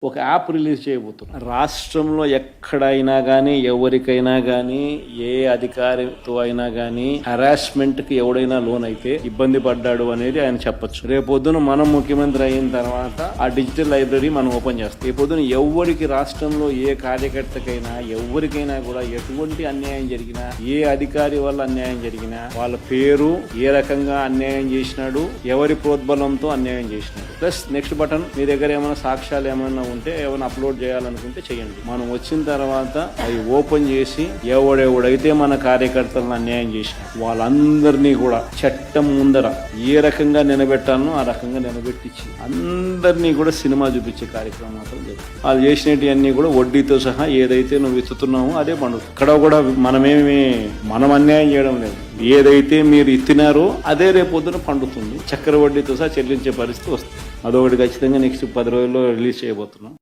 ఒక app release చేయబోతున్నాం. రాష్ట్రంలో ఎక్కడైనా కానీ ఎవరికైనా కానీ ఏ అధికారితో అయినా కానీ హరాస్మెంట్ కి ఎవడైనా లోన్ అయితే ఇబ్బంది పడ్డాడు అనేది ఆయన చెప్పొచ్చు. రేపొద్దున మనం ముఖ్యమంత్రి అయిన తర్వాత ఆ డిజిటల్ లైబ్రరీ మనం ఓపెన్ చేస్తాం. రేపొద్దున ఎవరికి రాష్ట్రంలో ఏ కార్యకర్తకైనా ఎవరికైనా కూడా ఎటువంటి అన్యాయం జరిగినా, ఏ అధికారి వల్ల అన్యాయం జరిగినా, వాళ్ళ పేరు, ఏ రకంగా అన్యాయం చేసినాడు, ఎవరి ప్రోద్బలంతో అన్యాయం చేసినాడు, ప్లస్ నెక్స్ట్ బటన్ మీ దగ్గర ఏమైనా సాక్ష్యాలు ఏమైనా ఉంటే ఏమైనా అప్లోడ్ చేయాలనుకుంటే చేయండి. మనం వచ్చిన తర్వాత అవి ఓపెన్ చేసి ఎవడెవడైతే మన కార్యకర్తలను అన్యాయం చేసిన వాళ్ళందరినీ కూడా చట్టం ముందర ఏ రకంగా నిలబెట్టాలనో ఆ రకంగా నిలబెట్టించి అందరినీ కూడా సినిమా చూపించే కార్యక్రమం మాత్రం జరుగుతుంది. వాళ్ళు చేసినవన్నీ కూడా వడ్డీతో సహా ఏదైతే నువ్వు ఇస్తున్నావో అదే పండుగ. ఇక్కడ కూడా మనం అన్యాయం చేయడం లేదు. ఏదైతే మీరు ఇచ్చినారో అదే రేపొద్దున పండుతుంది. చక్కెర వడ్డీతో సహా చెల్లించే పరిస్థితి వస్తుంది. అదొకటి ఖచ్చితంగా నెక్స్ట్ 10 రోజుల్లో రిలీజ్ చేయబోతున్నాం.